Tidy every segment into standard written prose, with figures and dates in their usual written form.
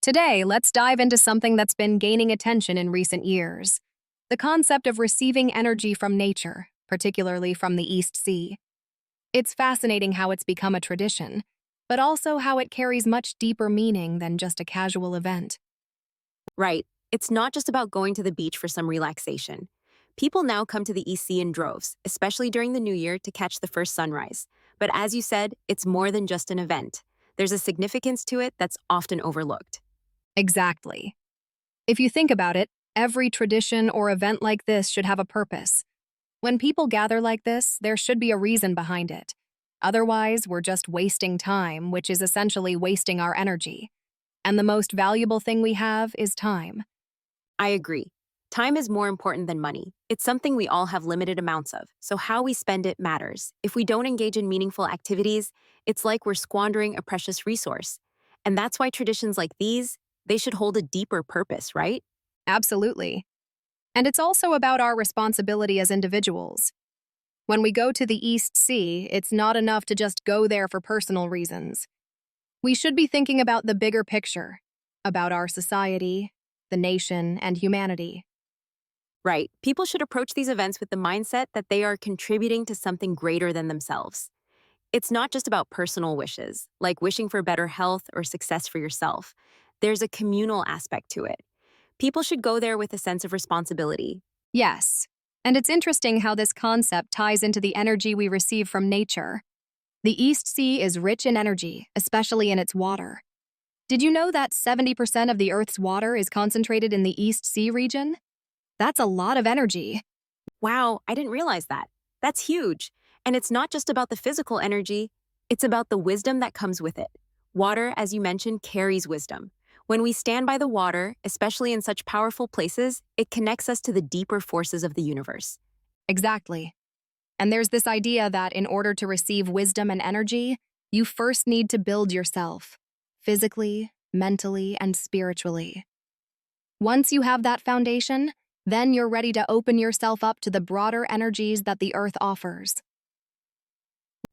Today, let's dive into something that's been gaining attention in recent years: the concept of receiving energy from nature, particularly from the East Sea. It's fascinating how it's become a tradition, but also how it carries much deeper meaning than just a casual event. Right. It's not just about going to the beach for some relaxation. People now come to the EC in droves, especially during the new year to catch the first sunrise. But as you said, it's more than just an event. There's a significance to it that's often overlooked. Exactly. If you think about it, every tradition or event like this should have a purpose. When people gather like this, there should be a reason behind it. Otherwise, we're just wasting time, which is essentially wasting our energy. And the most valuable thing we have is time. I agree. Time is more important than money. It's something we all have limited amounts of, so how we spend it matters. If we don't engage in meaningful activities, it's like we're squandering a precious resource. And that's why traditions like these, they should hold a deeper purpose, right? Absolutely. And it's also about our responsibility as individuals. When we go to the East Sea, it's not enough to just go there for personal reasons. We should be thinking about the bigger picture, about our society, the nation, and humanity. Right. People should approach these events with the mindset that they are contributing to something greater than themselves. It's not just about personal wishes, like wishing for better health or success for yourself. There's a communal aspect to it. People should go there with a sense of responsibility. Yes, and it's interesting how this concept ties into the energy we receive from nature. The East Sea is rich in energy, especially in its water. Did you know that 70% of the Earth's water is concentrated in the East Sea region? That's a lot of energy. Wow, I didn't realize that. That's huge. And it's not just about the physical energy, it's about the wisdom that comes with it. Water, as you mentioned, carries wisdom. When we stand by the water, especially in such powerful places, it connects us to the deeper forces of the universe. Exactly. And there's this idea that in order to receive wisdom and energy, you first need to build yourself, physically, mentally, and spiritually. Once you have that foundation, then you're ready to open yourself up to the broader energies that the earth offers.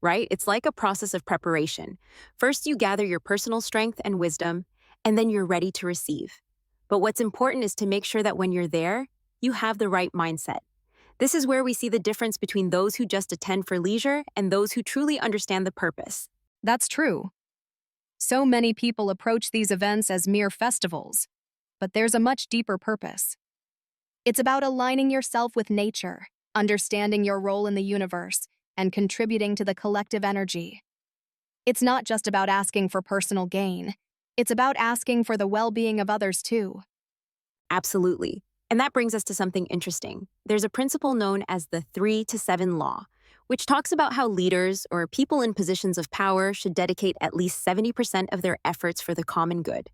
Right? It's like a process of preparation. First, you gather your personal strength and wisdom, and then you're ready to receive. But what's important is to make sure that when you're there, you have the right mindset. This is where we see the difference between those who just attend for leisure and those who truly understand the purpose. That's true. So many people approach these events as mere festivals, but there's a much deeper purpose. It's about aligning yourself with nature, understanding your role in the universe, and contributing to the collective energy. It's not just about asking for personal gain. It's about asking for the well-being of others too. Absolutely. And that brings us to something interesting. There's a principle known as the 3 to 7 law, which talks about how leaders or people in positions of power should dedicate at least 70% of their efforts for the common good.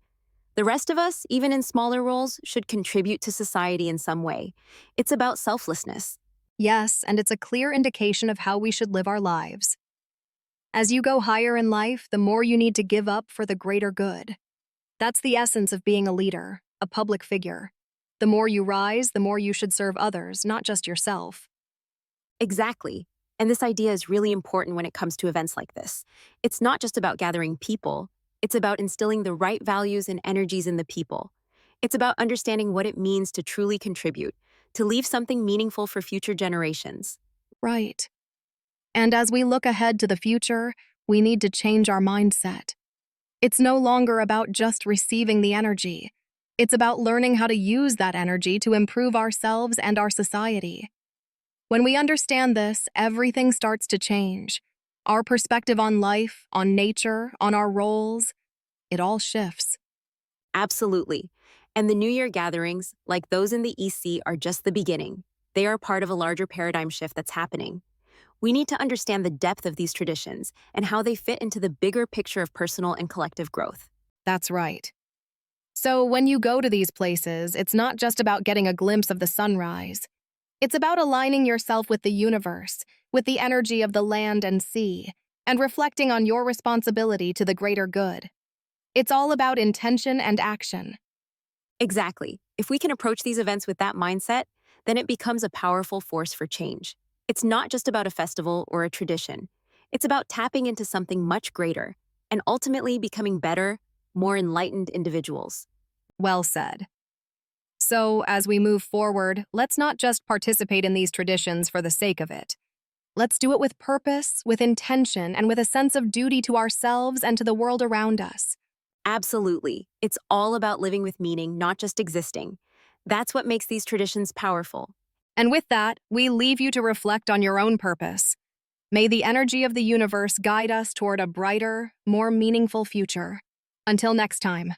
The rest of us, even in smaller roles, should contribute to society in some way. It's about selflessness. Yes, and it's a clear indication of how we should live our lives. As you go higher in life, the more you need to give up for the greater good. That's the essence of being a leader, a public figure. The more you rise, the more you should serve others, not just yourself. Exactly. And this idea is really important when it comes to events like this. It's not just about gathering people, it's about instilling the right values and energies in the people. It's about understanding what it means to truly contribute, to leave something meaningful for future generations. Right. And as we look ahead to the future, we need to change our mindset. It's no longer about just receiving the energy. It's about learning how to use that energy to improve ourselves and our society. When we understand this, everything starts to change. Our perspective on life, on nature, on our roles, it all shifts. Absolutely. And the New Year gatherings, like those in the EC, are just the beginning. They are part of a larger paradigm shift that's happening. We need to understand the depth of these traditions and how they fit into the bigger picture of personal and collective growth. That's right. So when you go to these places, it's not just about getting a glimpse of the sunrise. It's about aligning yourself with the universe, with the energy of the land and sea, and reflecting on your responsibility to the greater good. It's all about intention and action. Exactly. If we can approach these events with that mindset, then it becomes a powerful force for change. It's not just about a festival or a tradition. It's about tapping into something much greater and ultimately becoming better, more enlightened individuals. Well said. So, as we move forward, let's not just participate in these traditions for the sake of it. Let's do it with purpose, with intention, and with a sense of duty to ourselves and to the world around us. Absolutely. It's all about living with meaning, not just existing. That's what makes these traditions powerful. And with that, we leave you to reflect on your own purpose. May the energy of the universe guide us toward a brighter, more meaningful future. Until next time.